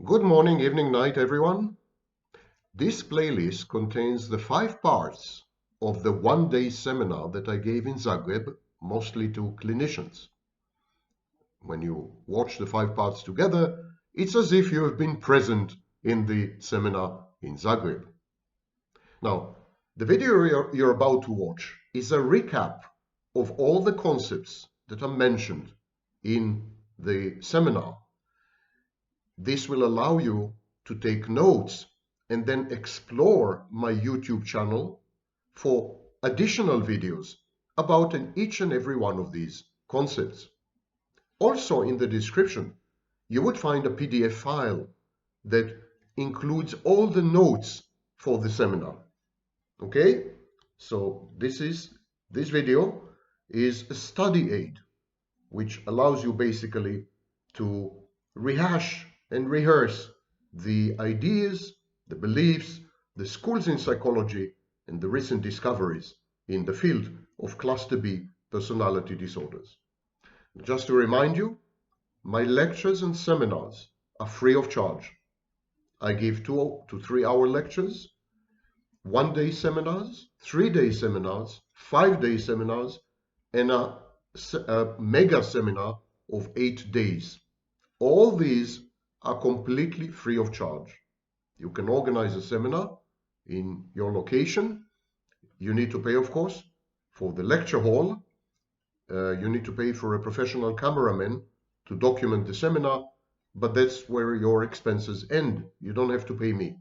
Good morning, evening, night, everyone. This playlist contains the 5 parts of the one-day seminar that I gave in Zagreb, mostly to clinicians. When you watch the 5 parts together, it's as if you have been present in the seminar in Zagreb. Now, the video you're about to watch is a recap of all the concepts that are mentioned in the seminar. This will allow you to take notes and then explore my YouTube channel for additional videos about each and every one of these concepts. Also, in the description, you would find a PDF file that includes all the notes for the seminar. Okay, so this video is a study aid which allows you basically to rehash and rehearse the ideas, the beliefs, the schools in psychology, and the recent discoveries in the field of cluster B personality disorders. Just to remind you, my lectures and seminars are free of charge. I give 2 to 3 hour lectures, 1-day seminars, 3-day seminars, 5-day seminars, and a mega seminar of 8 days. All these are completely free of charge. You can organize a seminar in your location. You need to pay, of course, for the lecture hall. You need to pay for a professional cameraman to document the seminar, but that's where your expenses end. You don't have to pay me.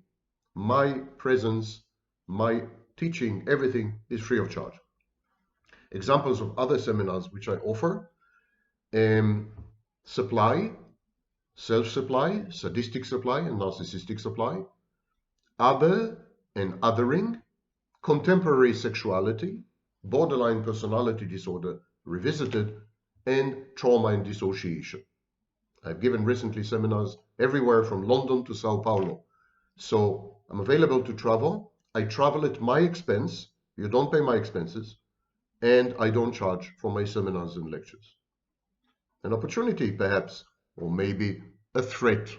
My presence, my teaching, everything is free of charge. Examples of other seminars which I offer: supply, self-supply, sadistic supply, and narcissistic supply, other and othering, contemporary sexuality, borderline personality disorder revisited, and trauma and dissociation. I've given recently seminars everywhere from London to Sao Paulo. So I'm available to travel. I travel at my expense. You don't pay my expenses. And I don't charge for my seminars and lectures. An opportunity, perhaps, or maybe a threat.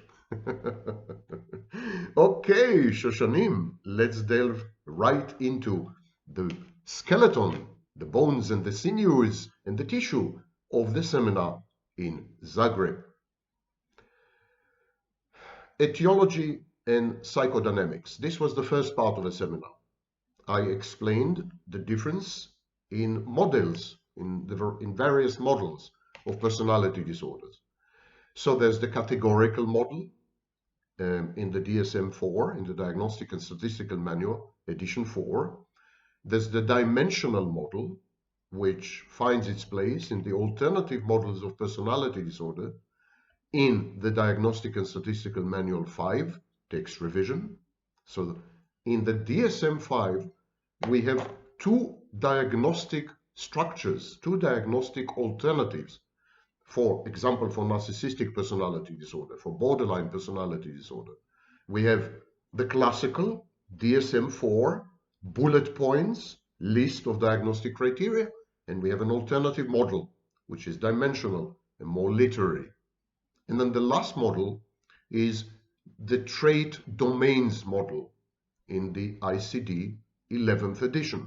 Okay, Shoshanim, let's delve right into the skeleton, the bones and the sinews and the tissue of the seminar in Zagreb. Etiology and Psychodynamics. This was the first part of the seminar. I explained the difference in models, in various models of personality disorders. So there's the categorical model in the DSM-IV, in the Diagnostic and Statistical Manual, edition 4. There's the dimensional model, which finds its place in the alternative models of personality disorder in the Diagnostic and Statistical Manual 5, text revision. So in the DSM-5, we have 2 diagnostic structures, 2 diagnostic alternatives. For example, for narcissistic personality disorder, for borderline personality disorder, we have the classical DSM-IV bullet points list of diagnostic criteria, and we have an alternative model, which is dimensional and more literary. And then the last model is the trait domains model in the ICD 11th edition,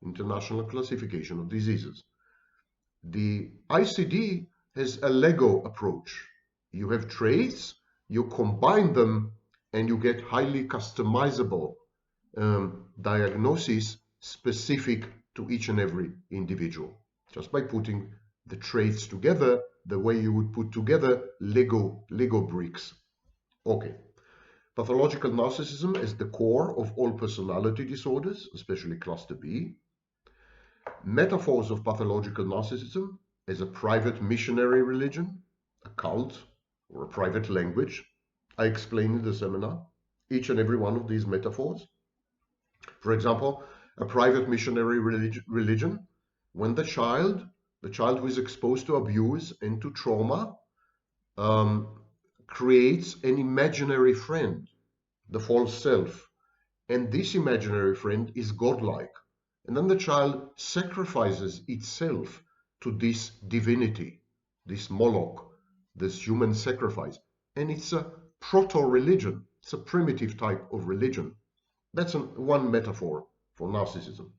International Classification of Diseases. The ICD has a Lego approach. You have traits, you combine them, and you get highly customizable diagnoses specific to each and every individual, just by putting the traits together the way you would put together Lego bricks. Okay. Pathological narcissism is the core of all personality disorders, especially cluster B. Metaphors of pathological narcissism as a private missionary religion, a cult, or a private language. I explain in the seminar each and every one of these metaphors. For example, a private missionary religion, when the child who is exposed to abuse and to trauma, creates an imaginary friend, the false self, and this imaginary friend is godlike, and then the child sacrifices itself to this divinity, this Moloch, this human sacrifice, and it's a proto-religion. It's a primitive type of religion. That's one metaphor for narcissism.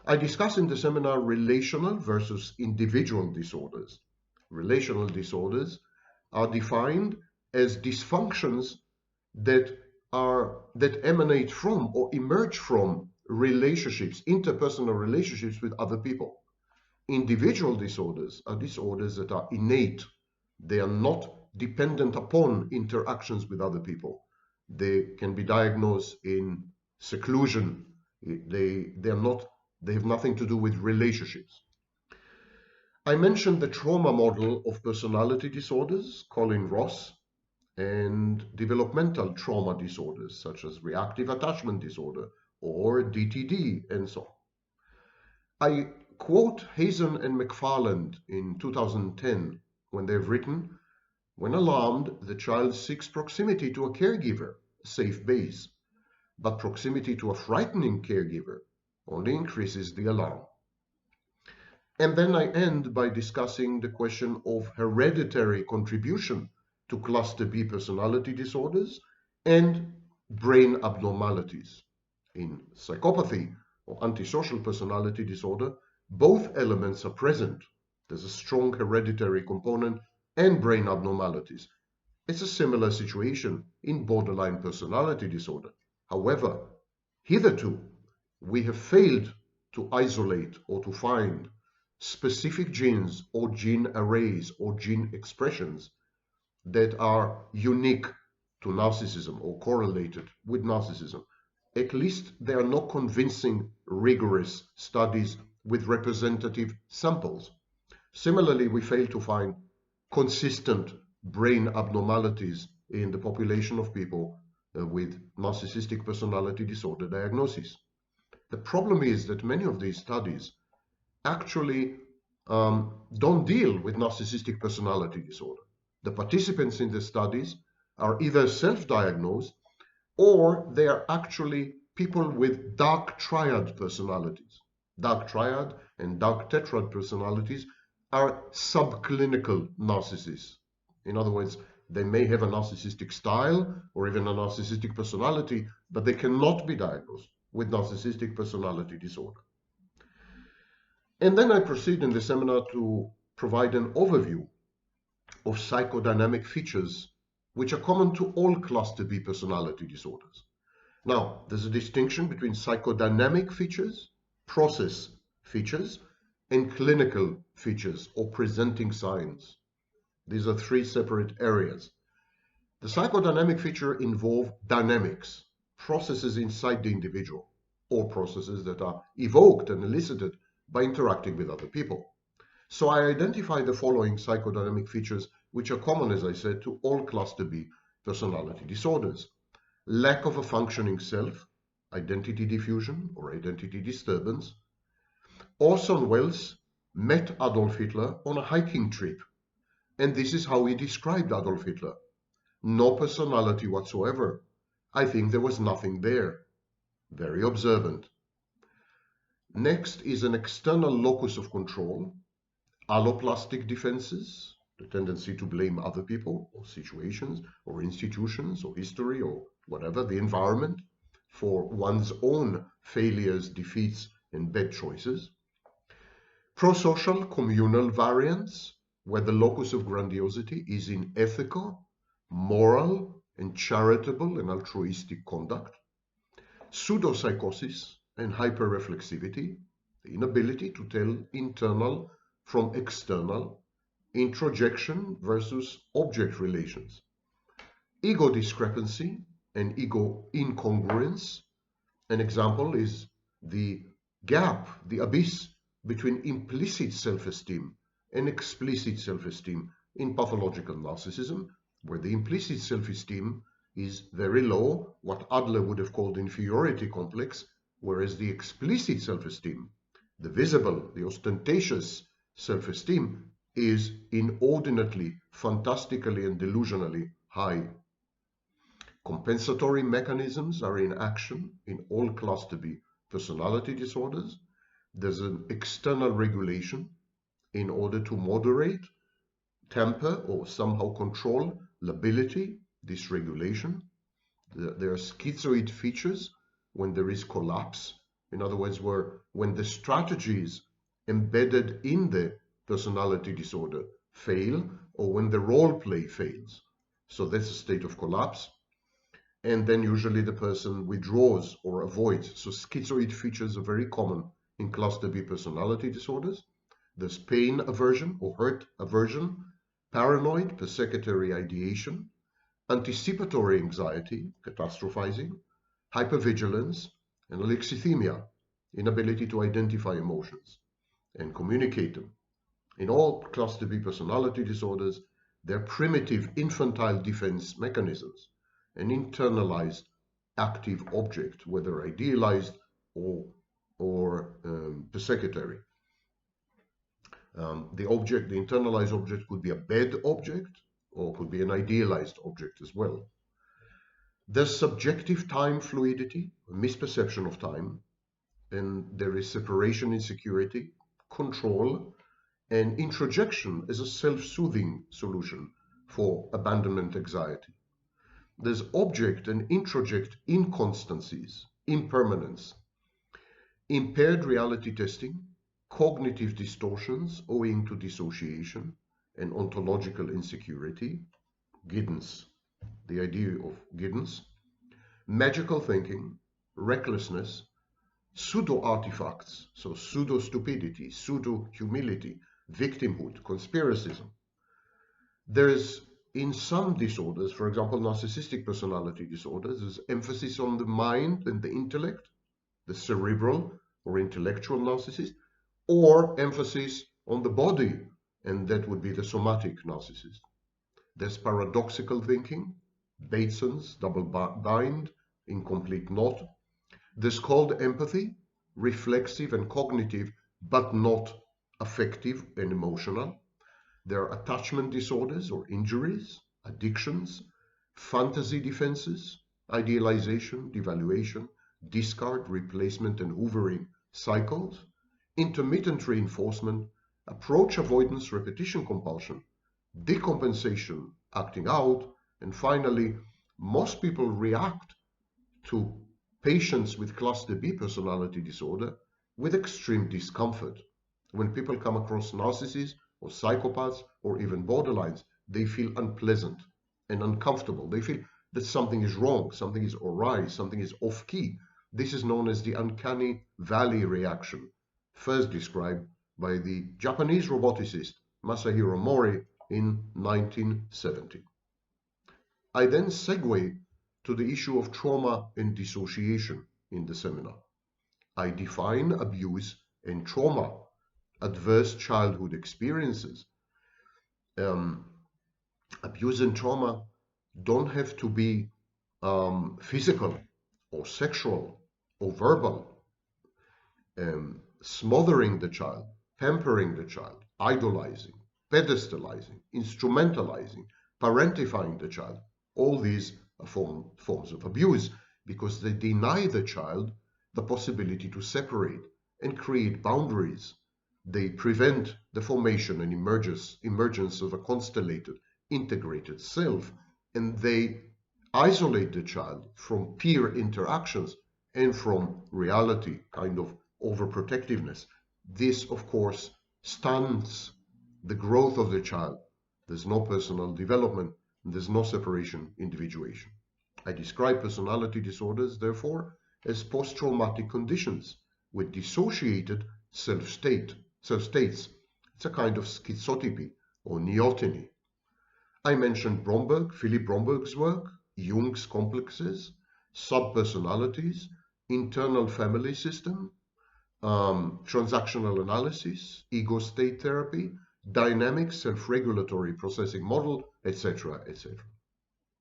I discuss in the seminar relational versus individual disorders. Relational disorders are defined as dysfunctions that emanate from or emerge from relationships, interpersonal relationships with other people. Individual disorders are disorders that are innate. They are not dependent upon interactions with other people. They can be diagnosed in seclusion. They have nothing to do with relationships. I mentioned the trauma model of personality disorders, Colin Ross, and developmental trauma disorders such as reactive attachment disorder or DTD and so on. I quote Hazen and McFarland in 2010 when they've written, "When alarmed, the child seeks proximity to a caregiver, a safe base, but proximity to a frightening caregiver only increases the alarm." And then I end by discussing the question of hereditary contribution to cluster B personality disorders and brain abnormalities. In psychopathy or antisocial personality disorder, both elements are present. There's a strong hereditary component and brain abnormalities. It's a similar situation in borderline personality disorder. However, hitherto, we have failed to isolate or to find specific genes or gene arrays or gene expressions that are unique to narcissism or correlated with narcissism. At least there are no convincing, rigorous studies with representative samples. Similarly, we fail to find consistent brain abnormalities in the population of people with narcissistic personality disorder diagnosis. The problem is that many of these studies actually don't deal with narcissistic personality disorder. The participants in the studies are either self-diagnosed or they are actually people with dark triad personalities. Dark triad and dark tetrad personalities are subclinical narcissists. In other words, they may have a narcissistic style or even a narcissistic personality, but they cannot be diagnosed with narcissistic personality disorder. And then I proceed in the seminar to provide an overview of psychodynamic features which are common to all cluster B personality disorders. Now, there's a distinction between psychodynamic features, process features, and clinical features or presenting signs. These are three separate areas. The psychodynamic feature involve dynamics, processes inside the individual, or processes that are evoked and elicited by interacting with other people. So I identify the following psychodynamic features which are common, as I said, to all cluster B personality disorders. Lack of a functioning self, identity diffusion or identity disturbance. Orson Welles met Adolf Hitler on a hiking trip, and this is how he described Adolf Hitler. No personality whatsoever. I think there was nothing there. Very observant. Next is an external locus of control, alloplastic defenses, the tendency to blame other people or situations or institutions or history or whatever, the environment, for one's own failures, defeats, and bad choices. Prosocial communal variants, where the locus of grandiosity is in ethical, moral, and charitable and altruistic conduct. Pseudopsychosis and hyperreflexivity, the inability to tell internal from external, introjection versus object relations. Ego discrepancy and ego incongruence. An example is the gap, the abyss between implicit self-esteem and explicit self-esteem in pathological narcissism, where the implicit self-esteem is very low, what Adler would have called inferiority complex, whereas the explicit self-esteem, the visible, the ostentatious self-esteem, is inordinately, fantastically, and delusionally high. Compensatory mechanisms are in action in all cluster B personality disorders. There's an external regulation in order to moderate, temper, or somehow control lability, dysregulation. There are schizoid features when there is collapse. In other words, when the strategies embedded in the personality disorder fail, or when the role play fails. So that's a state of collapse. And then usually the person withdraws or avoids. So schizoid features are very common in cluster B personality disorders. There's pain aversion or hurt aversion, paranoid, persecutory ideation, anticipatory anxiety, catastrophizing, hypervigilance, and alexithymia, inability to identify emotions and communicate them. In all cluster B personality disorders, they're primitive infantile defense mechanisms, an internalized active object, whether idealized or persecutory. The internalized object could be a bad object or could be an idealized object as well. There's subjective time fluidity, misperception of time, and there is separation insecurity, control, and introjection as a self-soothing solution for abandonment anxiety. There's object and introject inconstancies, impermanence, impaired reality testing, cognitive distortions owing to dissociation and ontological insecurity, guidance, the idea of guidance, magical thinking, recklessness, pseudo-artifacts, so pseudo-stupidity, pseudo-humility, victimhood, conspiracism. There's, in some disorders, for example, narcissistic personality disorders, there's emphasis on the mind and the intellect, the cerebral or intellectual narcissist, or emphasis on the body, and that would be the somatic narcissist. There's paradoxical thinking, Bateson's double bind, incomplete knot. There's cold empathy, reflexive and cognitive, but not affective and emotional. There are attachment disorders or injuries, addictions, fantasy defenses, idealization, devaluation, discard, replacement, and hoovering cycles, intermittent reinforcement, approach avoidance, repetition compulsion, decompensation, acting out, and finally, most people react to patients with cluster B personality disorder with extreme discomfort. When people come across narcissists or psychopaths or even borderlines, they feel unpleasant and uncomfortable. They feel that something is wrong, something is awry, something is off key. This is known as the uncanny valley reaction, first described by the Japanese roboticist Masahiro Mori in 1970. I then segue to the issue of trauma and dissociation in the seminar. I define abuse and trauma, adverse childhood experiences. Abuse and trauma don't have to be physical or sexual or verbal. Smothering the child, pampering the child, idolizing, pedestalizing, instrumentalizing, parentifying the child, all these are forms of abuse because they deny the child the possibility to separate and create boundaries. They prevent the formation and emergence of a constellated, integrated self, and they isolate the child from peer interactions and from reality, kind of overprotectiveness. This, of course, stunts the growth of the child. There's no personal development, and there's no separation, individuation. I describe personality disorders, therefore, as post-traumatic conditions with dissociated self-states. It's a kind of schizotypy or neoteny. I mentioned Philip Bromberg's work, Jung's complexes, subpersonalities, internal family system, transactional analysis, ego state therapy, dynamic self-regulatory processing model, etc., etc.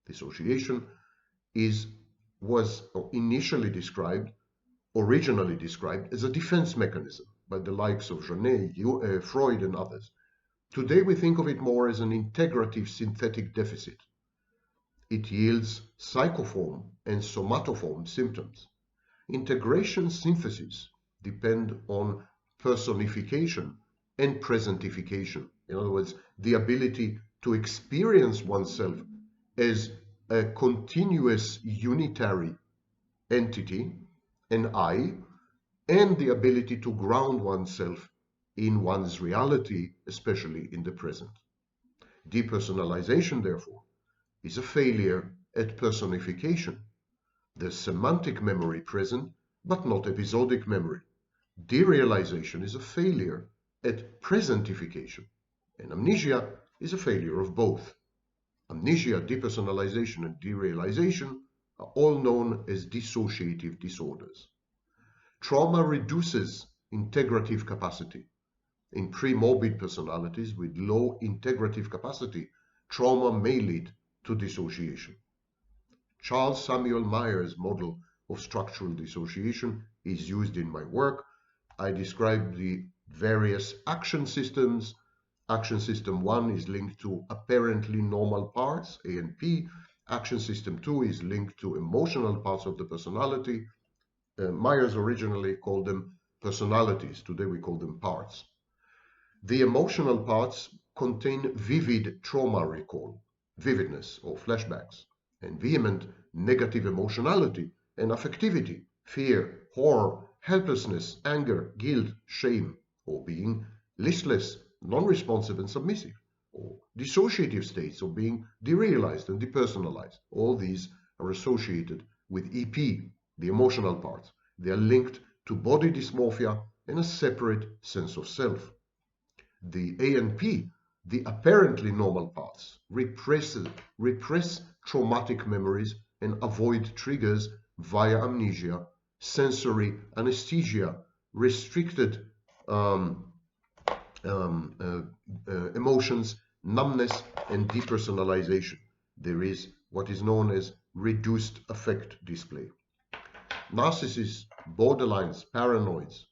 Dissociation was originally described as a defense mechanism by the likes of Janet, Freud, and others. Today we think of it more as an integrative synthetic deficit. It yields psychoform and somatoform symptoms. Integration synthesis depend on personification and presentification. In other words, the ability to experience oneself as a continuous unitary entity, an I, and the ability to ground oneself in one's reality, especially in the present. Depersonalization, therefore, is a failure at personification. There's semantic memory present, but not episodic memory. Derealization is a failure at presentification, and amnesia is a failure of both. Amnesia, depersonalization, and derealization are all known as dissociative disorders. Trauma reduces integrative capacity. In pre-morbid personalities with low integrative capacity, trauma may lead to dissociation. Charles Samuel Myers' model of structural dissociation is used in my work. I describe the various action systems. Action system 1 is linked to apparently normal parts, A and P. Action system 2 is linked to emotional parts of the personality. Myers originally called them personalities. Today we call them parts. The emotional parts contain vivid trauma recall, vividness or flashbacks, and vehement negative emotionality and affectivity, fear, horror, helplessness, anger, guilt, shame, or being listless, non-responsive and submissive, or dissociative states of being derealized and depersonalized. All these are associated with EP, the emotional parts. They are linked to body dysmorphia and a separate sense of self. The A and P, the apparently normal parts, repress traumatic memories and avoid triggers via amnesia, sensory anesthesia, restricted emotions, numbness, and depersonalization. There is what is known as reduced affect display. Narcissists, borderlines, paranoids,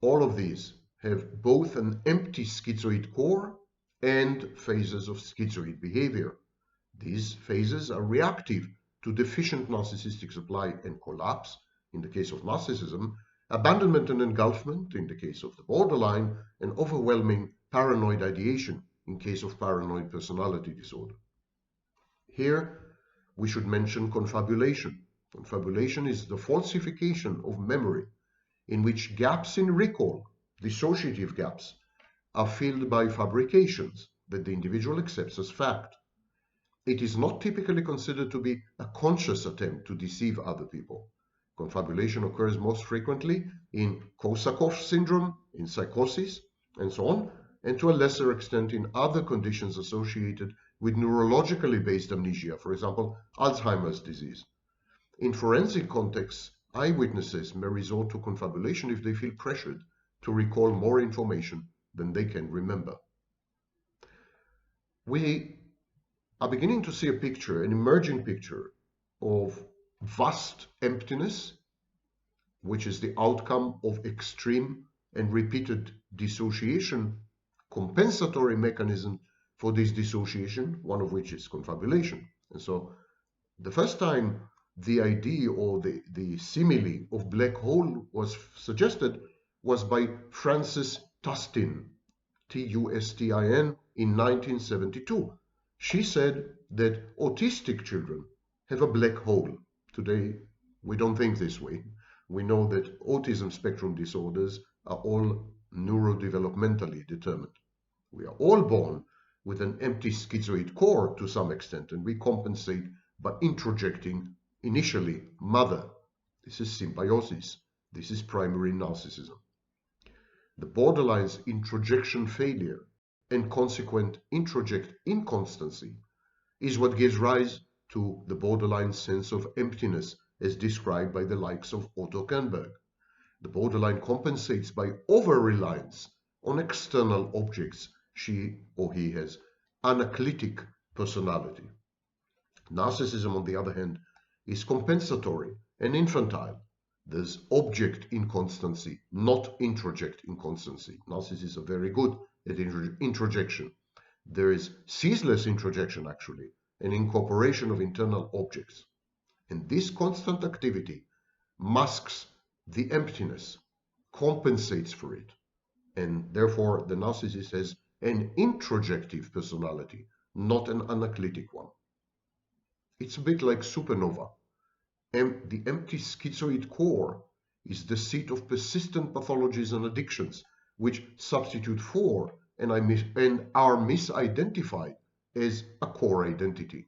all of these have both an empty schizoid core and phases of schizoid behavior. These phases are reactive to deficient narcissistic supply and collapse, in the case of narcissism, abandonment and engulfment, in the case of the borderline, and overwhelming paranoid ideation, in case of paranoid personality disorder. Here, we should mention confabulation. Confabulation is the falsification of memory, in which gaps in recall, dissociative gaps, are filled by fabrications that the individual accepts as fact. It is not typically considered to be a conscious attempt to deceive other people. Confabulation occurs most frequently in Korsakoff syndrome, in psychosis, and so on, and to a lesser extent in other conditions associated with neurologically based amnesia, for example, Alzheimer's disease. In forensic contexts, eyewitnesses may resort to confabulation if they feel pressured to recall more information than they can remember. We are beginning to see a picture, an emerging picture of vast emptiness, which is the outcome of extreme and repeated dissociation, compensatory mechanism for this dissociation, one of which is confabulation. And so the first time the idea or the simile of black hole was suggested was by Frances Tustin, T-U-S-T-I-N, in 1972. She said that autistic children have a black hole. Today, we don't think this way. We know that autism spectrum disorders are all neurodevelopmentally determined. We are all born with an empty schizoid core to some extent, and we compensate by introjecting initially mother. This is symbiosis. This is primary narcissism. The borderline's introjection failure and consequent introject inconstancy is what gives rise to the borderline sense of emptiness as described by the likes of Otto Kernberg. The borderline compensates by over-reliance on external objects. She or he has anaclitic personality. Narcissism, on the other hand, is compensatory and infantile. There's object inconstancy, not introject inconstancy. Narcissists are very good at introjection. There is ceaseless introjection, actually, an incorporation of internal objects. And this constant activity masks the emptiness, compensates for it, and therefore the narcissist has an introjective personality, not an anaclitic one. It's a bit like supernova. The empty schizoid core is the seat of persistent pathologies and addictions, which substitute for and are misidentified as a core identity.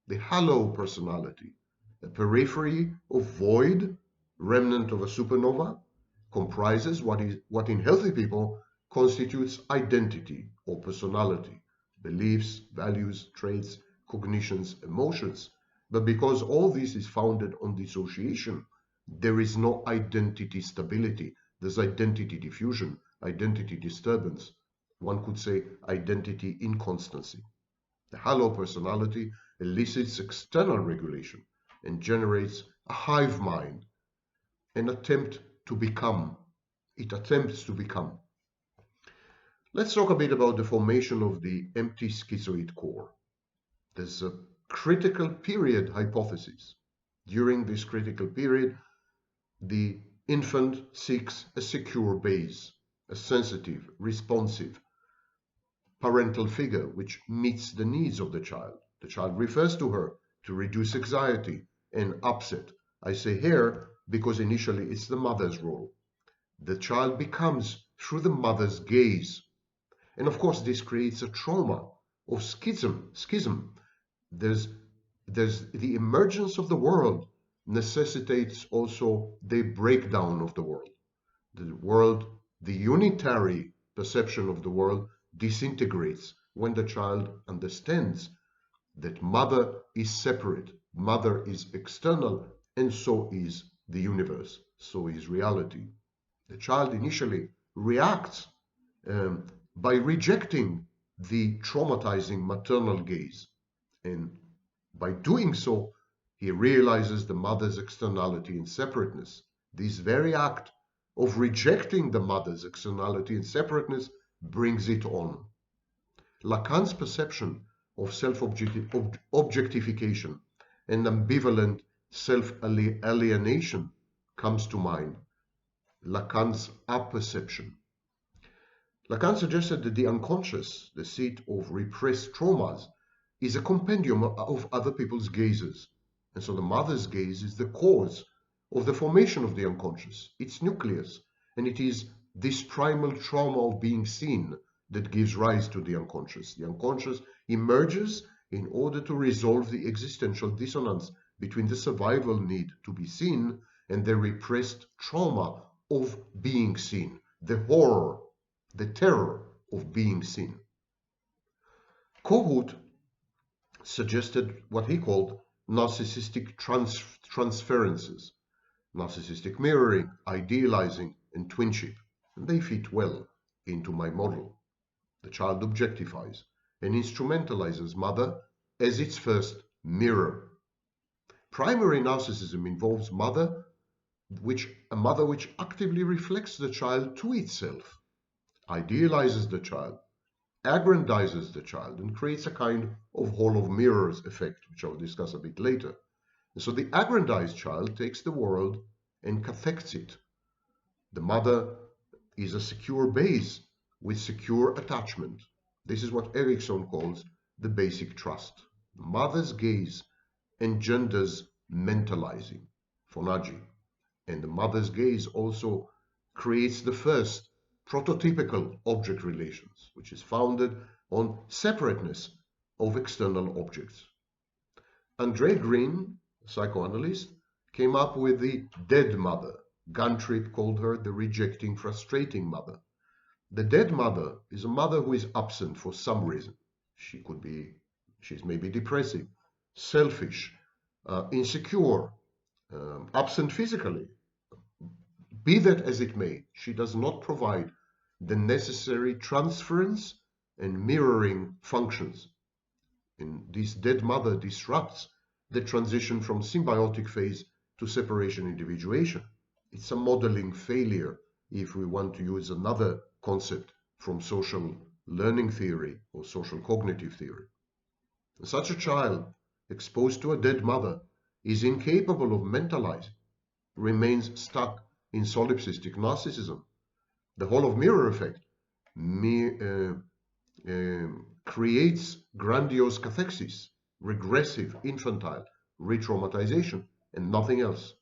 The halo personality, a periphery of void, remnant of a supernova, comprises what in healthy people constitutes identity or personality, beliefs, values, traits, cognitions, emotions. But because all this is founded on dissociation, there is no identity stability. There's identity diffusion, identity disturbance. One could say identity inconstancy. The halo personality elicits external regulation and generates a hive mind, an attempt to become. It attempts to become. Let's talk a bit about the formation of the empty schizoid core. There's a critical period hypothesis. During this critical period, the infant seeks a secure base, a sensitive, responsive parental figure which meets the needs of the child. The child refers to her to reduce anxiety and upset. I say here because initially it's the mother's role. The child becomes through the mother's gaze. And of course, this creates a trauma of schism. There's the emergence of the world necessitates also the breakdown of the world. The unitary perception of the world disintegrates when the child understands that mother is separate, mother is external, and so is the universe, so is reality. The child initially reacts by rejecting the traumatizing maternal gaze, and by doing so, he realizes the mother's externality and separateness. This very act of rejecting the mother's externality and separateness brings it on. Lacan's perception of self-objectification and ambivalent self-alienation comes to mind. Lacan's apperception. Lacan suggested that the unconscious, the seat of repressed traumas, is a compendium of other people's gazes. And so the mother's gaze is the cause of the formation of the unconscious, its nucleus. And it is this primal trauma of being seen that gives rise to the unconscious. The unconscious emerges in order to resolve the existential dissonance between the survival need to be seen and the repressed trauma of being seen, the horror, the terror of being seen. Kohut suggested what he called narcissistic transferences, narcissistic mirroring, idealizing, and twinship. And they fit well into my model. The child objectifies and instrumentalizes mother as its first mirror. Primary narcissism involves a mother which actively reflects the child to itself, idealizes the child, aggrandizes the child, and creates a kind of hall of mirrors effect, which I'll discuss a bit later. And so the aggrandized child takes the world and cathects it. The mother is a secure base with secure attachment. This is what Erickson calls the basic trust. The mother's gaze engenders mentalizing, phonagy, and the mother's gaze also creates the first prototypical object relations, which is founded on separateness of external objects. Andre Green, a psychoanalyst, came up with the dead mother. Guntrip called her the rejecting, frustrating mother. The dead mother is a mother who is absent for some reason. She's maybe depressive, selfish, insecure, absent physically. Be that as it may, she does not provide the necessary transference and mirroring functions. And this dead mother disrupts the transition from symbiotic phase to separation individuation. It's a modeling failure if we want to use another concept from social learning theory or social cognitive theory. Such a child exposed to a dead mother is incapable of mentalizing, remains stuck in solipsistic narcissism. The hall of mirror effect creates grandiose cathexis, regressive, infantile, re-traumatization, and nothing else.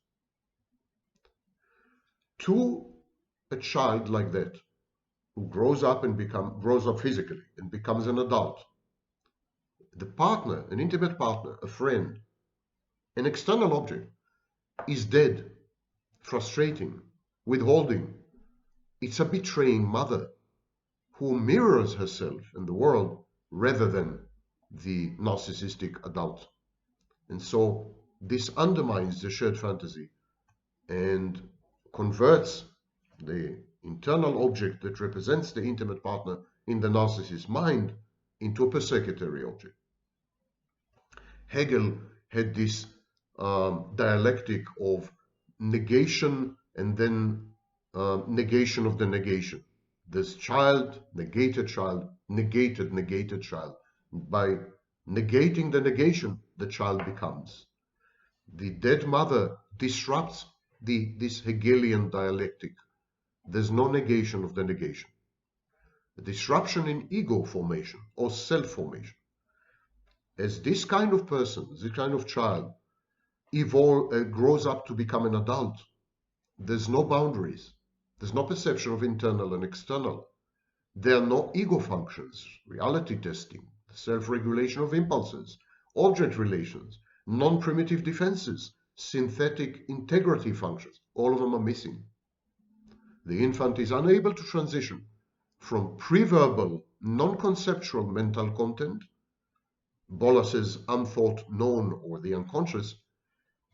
To a child like that, who grows up physically and becomes an adult, the partner, an intimate partner, a friend, an external object, is dead, frustrating, withholding. It's a betraying mother who mirrors herself in the world rather than the narcissistic adult. And so this undermines the shared fantasy and converts the internal object that represents the intimate partner in the narcissist's mind into a persecutory object. Hegel had this dialectic of negation and then negation of the negation. This child, negated child, negated child. By negating the negation, the child becomes. The dead mother disrupts this Hegelian dialectic. There's no negation of the negation. A disruption in ego formation or self-formation. As this kind of person, this kind of child, grows up to become an adult, there's no boundaries. There's no perception of internal and external. There are no ego functions, reality testing, self-regulation of impulses, object relations, non-primitive defenses, synthetic integrity functions. All of them are missing. The infant is unable to transition from pre-verbal, non-conceptual mental content, Bolas's unthought known or the unconscious,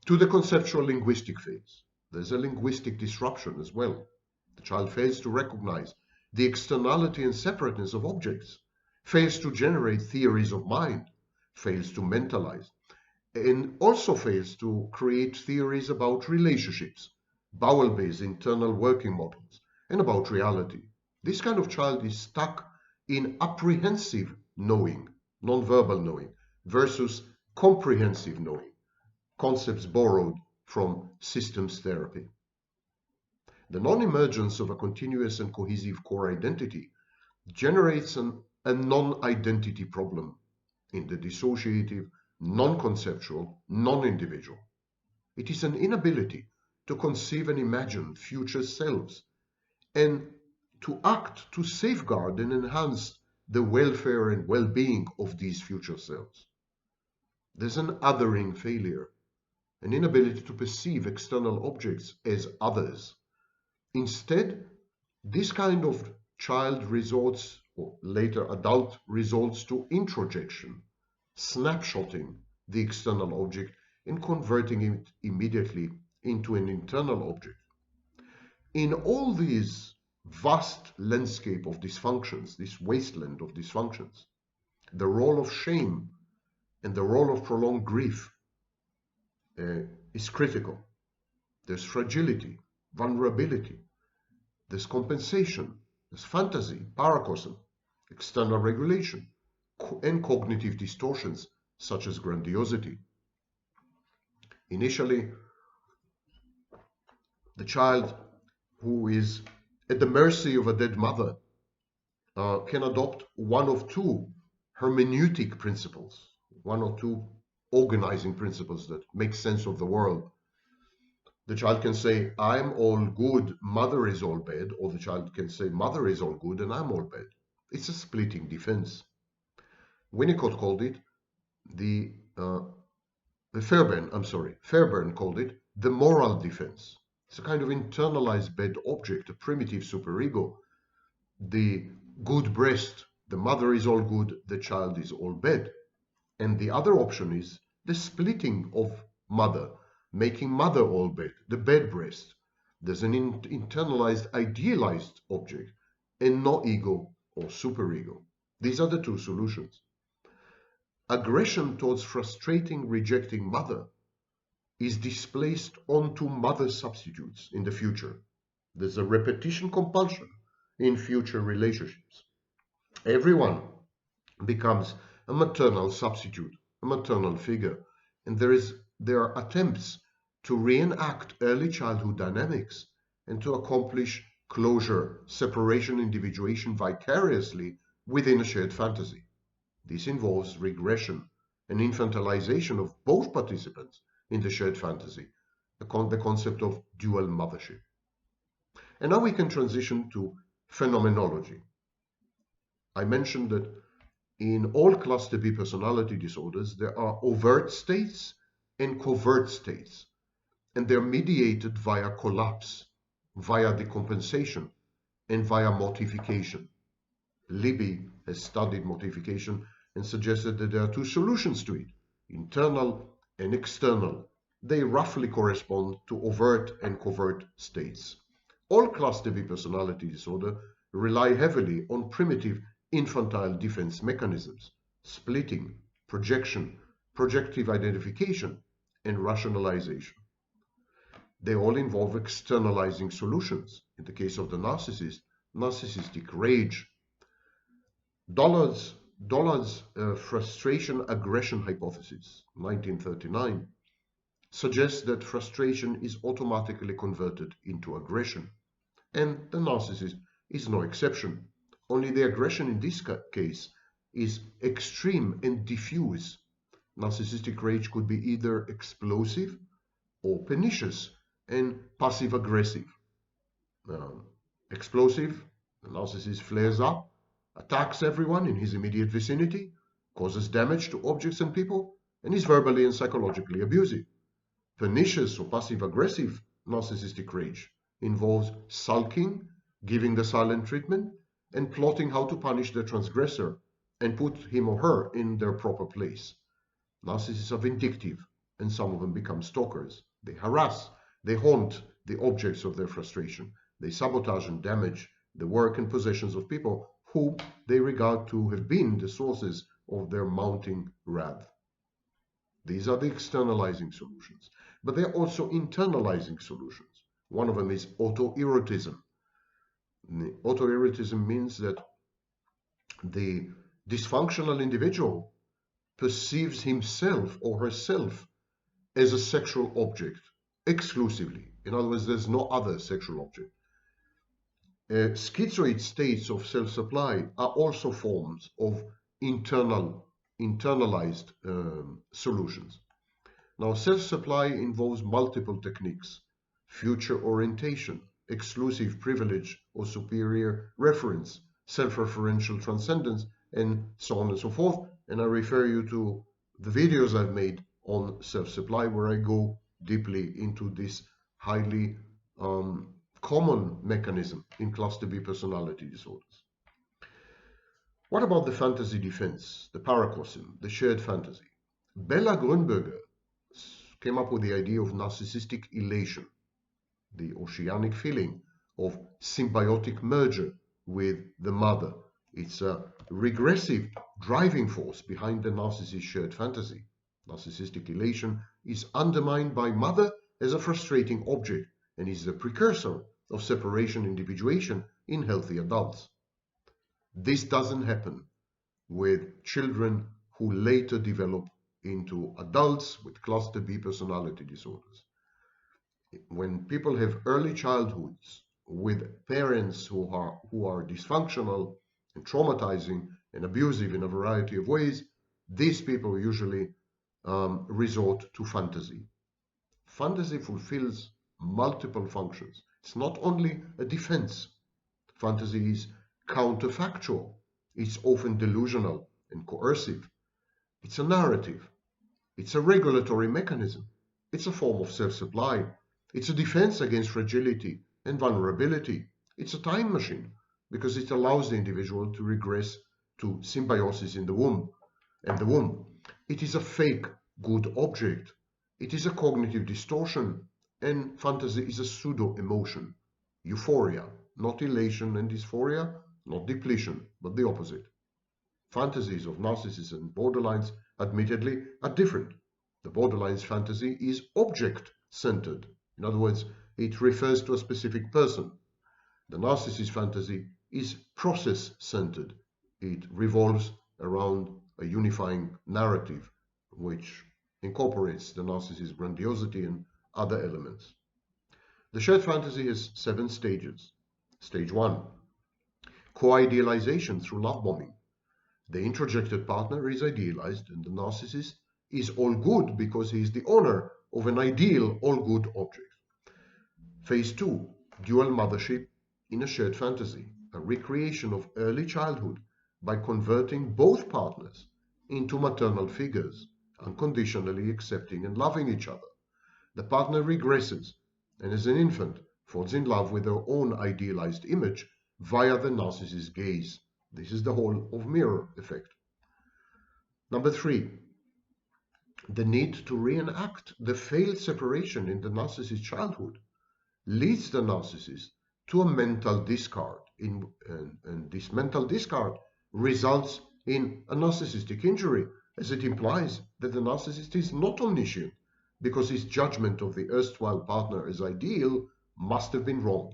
to the conceptual linguistic phase. There's a linguistic disruption as well. The child fails to recognize the externality and separateness of objects, fails to generate theories of mind, fails to mentalize, and also fails to create theories about relationships, Bowlby's internal working models, and about reality. This kind of child is stuck in apprehensive knowing, non-verbal knowing, versus comprehensive knowing, concepts borrowed from systems therapy. The non-emergence of a continuous and cohesive core identity generates a non-identity problem in the dissociative, non-conceptual, non-individual. It is an inability to conceive and imagine future selves and to act to safeguard and enhance the welfare and well-being of these future selves. There's an othering failure, an inability to perceive external objects as others. Instead, this kind of child resorts, or later adult resorts to introjection, snapshotting the external object and converting it immediately into an internal object. In all these vast landscape of dysfunctions, this wasteland of dysfunctions, the role of shame and the role of prolonged grief is critical. There's fragility, vulnerability, there's compensation, there's fantasy, paracosm, external regulation, and cognitive distortions such as grandiosity. Initially, the child who is at the mercy of a dead mother can adopt one of two hermeneutic principles, one or two organizing principles that make sense of the world. The child can say, I'm all good, mother is all bad, or the child can say, mother is all good and I'm all bad. It's a splitting defense. Winnicott called it Fairbairn called it the moral defense. It's a kind of internalized bad object, a primitive superego. The good breast, the mother is all good, the child is all bad. And the other option is the splitting of mother, making mother all bad, the bad breast. There's an internalized, idealized object, and no ego or superego. These are the two solutions. Aggression towards frustrating, rejecting mother is displaced onto mother substitutes in the future. There's a repetition compulsion in future relationships. Everyone becomes a maternal substitute, a maternal figure, and there are attempts to reenact early childhood dynamics and to accomplish closure, separation, individuation vicariously within a shared fantasy. This involves regression an infantilization of both participants in the shared fantasy, the concept of dual mothership. And now we can transition to phenomenology. I mentioned that in all cluster B personality disorders, there are overt states and covert states, and they're mediated via collapse, via decompensation, and via mortification. Libby has studied mortification and suggested that there are two solutions to it, internal and external. They roughly correspond to overt and covert states. All cluster B personality disorder rely heavily on primitive infantile defense mechanisms, splitting, projection, projective identification, and rationalization. They all involve externalizing solutions. In the case of the narcissist, narcissistic rage. Dollard's frustration aggression hypothesis, 1939, suggests that frustration is automatically converted into aggression, and the narcissist is no exception. Only the aggression in this case is extreme and diffuse. Narcissistic rage could be either explosive or pernicious and passive-aggressive. Explosive, the narcissist flares up, attacks everyone in his immediate vicinity, causes damage to objects and people, and is verbally and psychologically abusive. Pernicious or passive-aggressive narcissistic rage involves sulking, giving the silent treatment, and plotting how to punish the transgressor and put him or her in their proper place. Narcissists are vindictive, and some of them become stalkers. They harass, they haunt the objects of their frustration. They sabotage and damage the work and possessions of people who they regard to have been the sources of their mounting wrath. These are the externalizing solutions, but they're also internalizing solutions. One of them is autoerotism. Autoerotism means that the dysfunctional individual perceives himself or herself as a sexual object exclusively. In other words, there's no other sexual object. Schizoid states of self-supply are also forms of internalized solutions. Now, self-supply involves multiple techniques: future orientation, exclusive privilege or superior reference, self-referential transcendence, and so on and so forth. And I refer you to the videos I've made on self-supply, where I go deeply into this highly common mechanism in cluster B personality disorders. What about the fantasy defense, the paracosm, the shared fantasy? Bella Grunberger came up with the idea of narcissistic elation, the oceanic feeling of symbiotic merger with the mother. It's a regressive driving force behind the narcissist's shared fantasy. Narcissistic elation is undermined by mother as a frustrating object and is the precursor of separation individuation in healthy adults. This doesn't happen with children who later develop into adults with cluster B personality disorders. When people have early childhoods with parents who are dysfunctional and traumatizing and abusive in a variety of ways, these people usually resort to fantasy. Fantasy fulfills multiple functions. It's not only a defense. Fantasy is counterfactual. It's often delusional and coercive. It's a narrative. It's a regulatory mechanism. It's a form of self-supply. It's a defense against fragility and vulnerability. It's a time machine because it allows the individual to regress to symbiosis in the womb. It is a fake good object. It is a cognitive distortion, and fantasy is a pseudo-emotion. Euphoria, not elation and dysphoria, not depletion, but the opposite. Fantasies of narcissists and borderlines, admittedly, are different. The borderline's fantasy is object-centered. In other words, it refers to a specific person. The narcissist fantasy is process-centered. It revolves around a unifying narrative, which incorporates the narcissist's grandiosity and other elements. The shared fantasy has 7 stages. Stage 1, co-idealization through love bombing. The introjected partner is idealized and the narcissist is all good because he is the owner of an ideal all good object. Phase 2, dual mothership in a shared fantasy, a recreation of early childhood by converting both partners into maternal figures, unconditionally accepting and loving each other. The partner regresses and as an infant falls in love with their own idealized image via the narcissist's gaze. This is the whole of mirror effect. Number 3, the need to reenact the failed separation in the narcissist's childhood leads the narcissist to a mental discard, and this mental discard results in a narcissistic injury, as it implies that the narcissist is not omniscient, because his judgment of the erstwhile partner as ideal must have been wrong.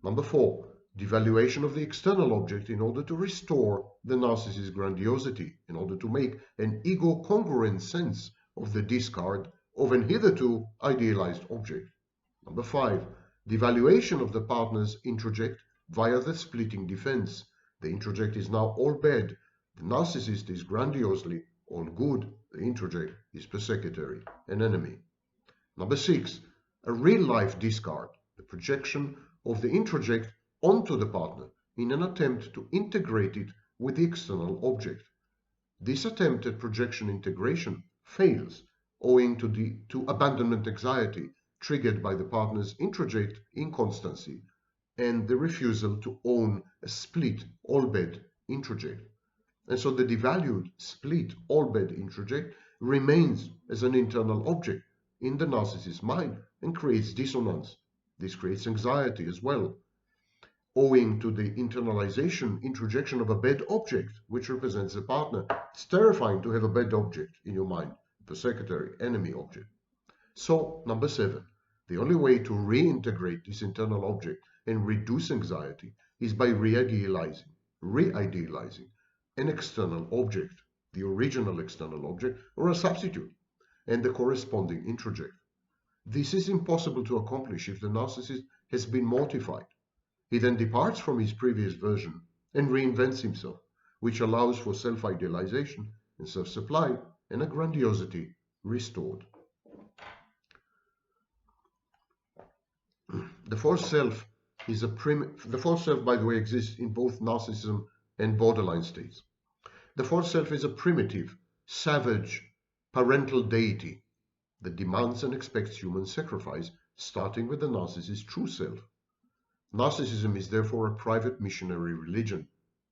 Number 4, devaluation of the external object in order to restore the narcissist's grandiosity, in order to make an ego-congruent sense of the discard of an hitherto idealized object. Number 5, devaluation of the partner's introject via the splitting defense. The introject is now all bad. The narcissist is grandiosely all good. The introject is persecutory, an enemy. Number 6, a real-life discard, the projection of the introject onto the partner in an attempt to integrate it with the external object. This attempt at projection integration fails owing to abandonment anxiety triggered by the partner's introject inconstancy and the refusal to own a split all-bad introject. And so the devalued split all-bad introject remains as an internal object in the narcissist's mind and creates dissonance. This creates anxiety as well, owing to the internalization, introjection of a bad object, which represents the partner. It's terrifying to have a bad object in your mind, persecutory, enemy object. So, number 7, the only way to reintegrate this internal object and reduce anxiety is by re-idealizing an external object, the original external object, or a substitute, and the corresponding introject. This is impossible to accomplish if the narcissist has been mortified. He then departs from his previous version and reinvents himself, which allows for self-idealization and self-supply and a grandiosity restored. The false self is the false self, by the way, exists in both narcissism and borderline states. The false self is a primitive, savage, parental deity that demands and expects human sacrifice, starting with the narcissist's true self. Narcissism is therefore a private missionary religion.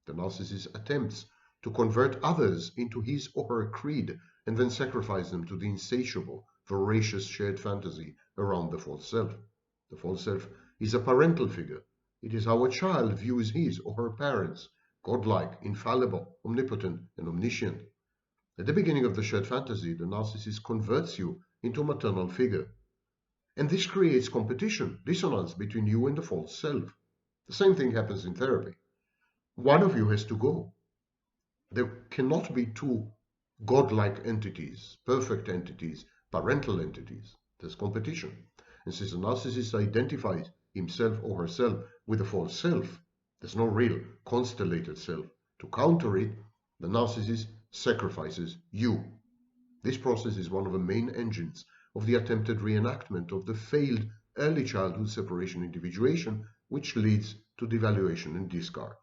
The narcissist attempts to convert others into his or her creed and then sacrifice them to the insatiable, voracious shared fantasy around the false self. The false self is a parental figure. It is how a child views his or her parents, godlike, infallible, omnipotent, and omniscient. At the beginning of the shared fantasy, the narcissist converts you into a maternal figure. And this creates competition, dissonance between you and the false self. The same thing happens in therapy. One of you has to go. There cannot be two godlike entities, perfect entities, parental entities. There's competition. And since the narcissist identifies himself or herself with a false self, there's no real constellated self. To counter it, the narcissist sacrifices you. This process is one of the main engines of the attempted reenactment of the failed early childhood separation individuation, which leads to devaluation and discard.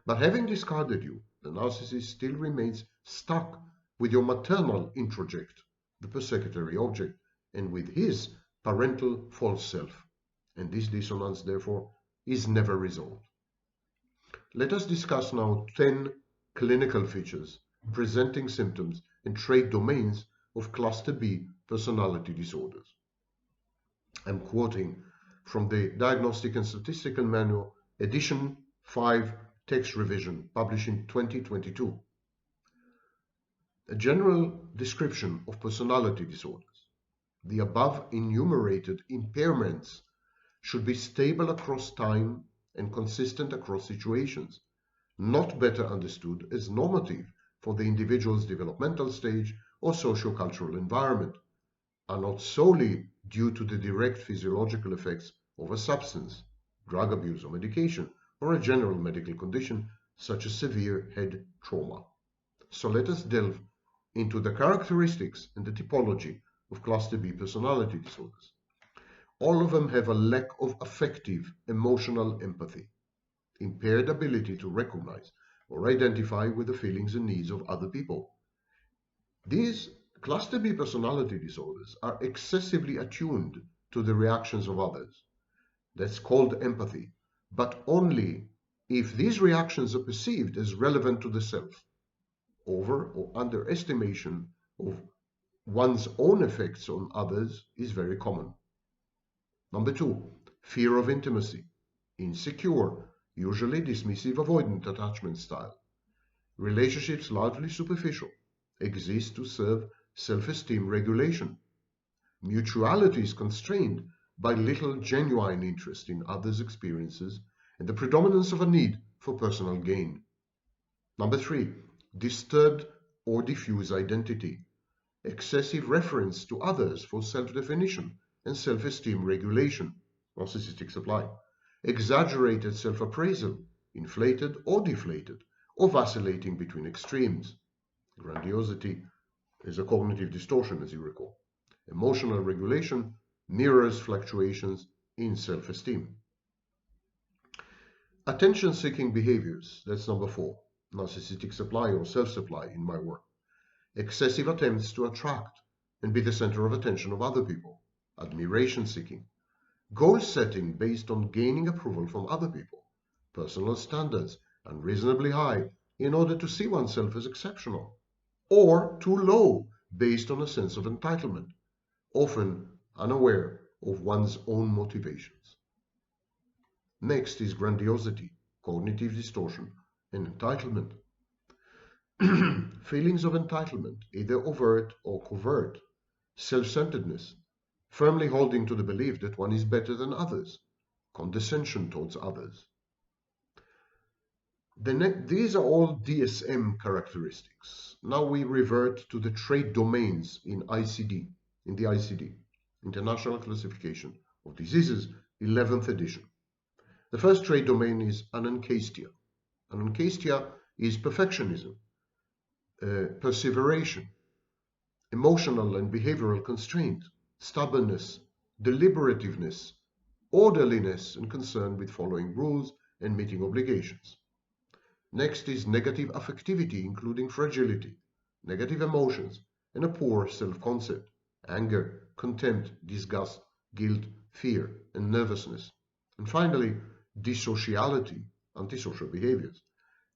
But having discarded you, the narcissist still remains stuck with your maternal introject, the persecutory object, and with his parental false self. And this dissonance, therefore, is never resolved. Let us discuss now 10 clinical features, presenting symptoms, and trait domains of Cluster B personality disorders. I'm quoting from the Diagnostic and Statistical Manual, edition 5, text revision, published in 2022. A general description of personality disorders. The above enumerated impairments should be stable across time and consistent across situations, not better understood as normative for the individual's developmental stage or socio-cultural environment, are not solely due to the direct physiological effects of a substance, drug abuse or medication, or a general medical condition such as severe head trauma. So let us delve into the characteristics and the typology of cluster B personality disorders. All of them have a lack of affective, emotional empathy, impaired ability to recognize or identify with the feelings and needs of other people. These cluster B personality disorders are excessively attuned to the reactions of others. That's called empathy, but only if these reactions are perceived as relevant to the self. Over or underestimation of one's own effects on others is very common. Number 2, fear of intimacy, insecure, usually dismissive avoidant attachment style. Relationships largely superficial, exist to serve self-esteem regulation. Mutuality is constrained by little genuine interest in others' experiences and the predominance of a need for personal gain. Number 3, disturbed or diffuse identity, excessive reference to others for self-definition and self-esteem regulation, narcissistic supply, exaggerated self-appraisal, inflated or deflated, or vacillating between extremes. Grandiosity is a cognitive distortion, as you recall. Emotional regulation mirrors fluctuations in self-esteem. Attention-seeking behaviors, that's number 4, narcissistic supply or self-supply in my work. Excessive attempts to attract and be the center of attention of other people. Admiration-seeking. Goal-setting based on gaining approval from other people. Personal standards unreasonably high in order to see oneself as exceptional. Or too low based on a sense of entitlement, often unaware of one's own motivations. Next is grandiosity, cognitive distortion, and entitlement. Feelings of entitlement, either overt or covert, self-centeredness, firmly holding to the belief that one is better than others, condescension towards others. These are all DSM characteristics. Now we revert to the trait domains in ICD, in the ICD, International Classification of Diseases, 11th edition. The first trait domain is anankastia. Anankastia is perfectionism, perseveration, emotional and behavioral constraint, stubbornness, deliberativeness, orderliness, and concern with following rules and meeting obligations. Next is negative affectivity, including fragility, negative emotions, and a poor self-concept, anger, contempt, disgust, guilt, fear, and nervousness. And finally, dissociality, antisocial behaviors,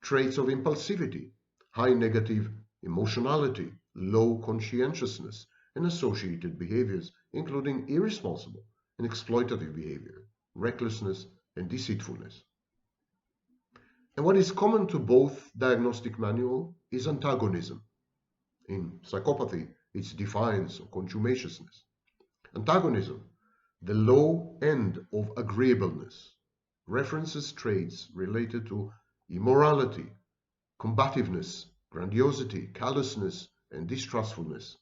traits of impulsivity, high negative emotionality, low conscientiousness, and associated behaviors, including irresponsible and exploitative behavior, recklessness, and deceitfulness. And what is common to both diagnostic manual is antagonism. In psychopathy, it's defiance or contumaciousness. Antagonism, the low end of agreeableness, references traits related to immorality, combativeness, grandiosity, callousness, and distrustfulness.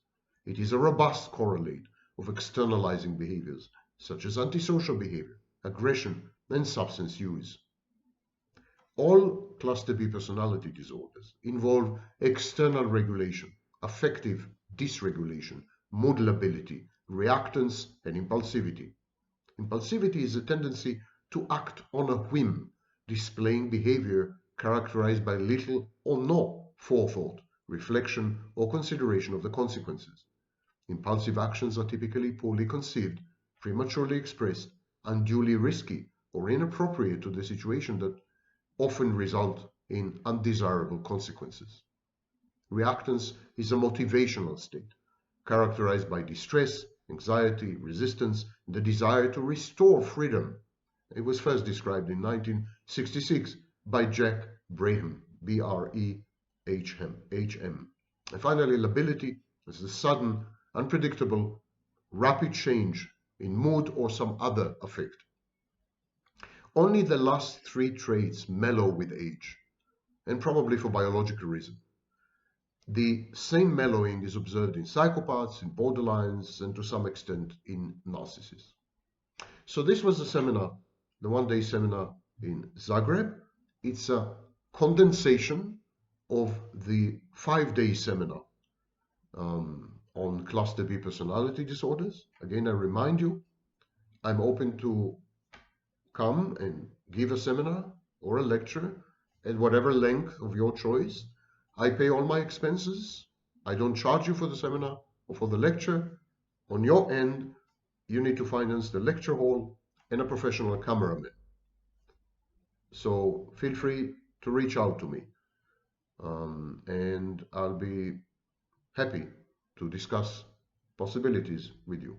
It is a robust correlate of externalizing behaviors, such as antisocial behavior, aggression, and substance use. All cluster B personality disorders involve external regulation, affective dysregulation, mood lability, reactance, and impulsivity. Impulsivity is a tendency to act on a whim, displaying behavior characterized by little or no forethought, reflection, or consideration of the consequences. Impulsive actions are typically poorly conceived, prematurely expressed, unduly risky, or inappropriate to the situation that often result in undesirable consequences. Reactance is a motivational state, characterized by distress, anxiety, resistance, and the desire to restore freedom. It was first described in 1966 by Jack Braham, B-R-E-H-M. And finally, lability is the sudden, unpredictable, rapid change in mood or some other affect. Only the last 3 traits mellow with age, and probably for biological reason. The same mellowing is observed in psychopaths, in borderlines, and to some extent in narcissists. So this was the seminar, the one-day seminar in Zagreb. It's a condensation of the 5-day seminar. on cluster B personality disorders. Again, I remind you, I'm open to come and give a seminar or a lecture at whatever length of your choice. I pay all my expenses. I don't charge you for the seminar or for the lecture. On your end, you need to finance the lecture hall and a professional cameraman. So feel free to reach out to me, and I'll be happy to discuss possibilities with you.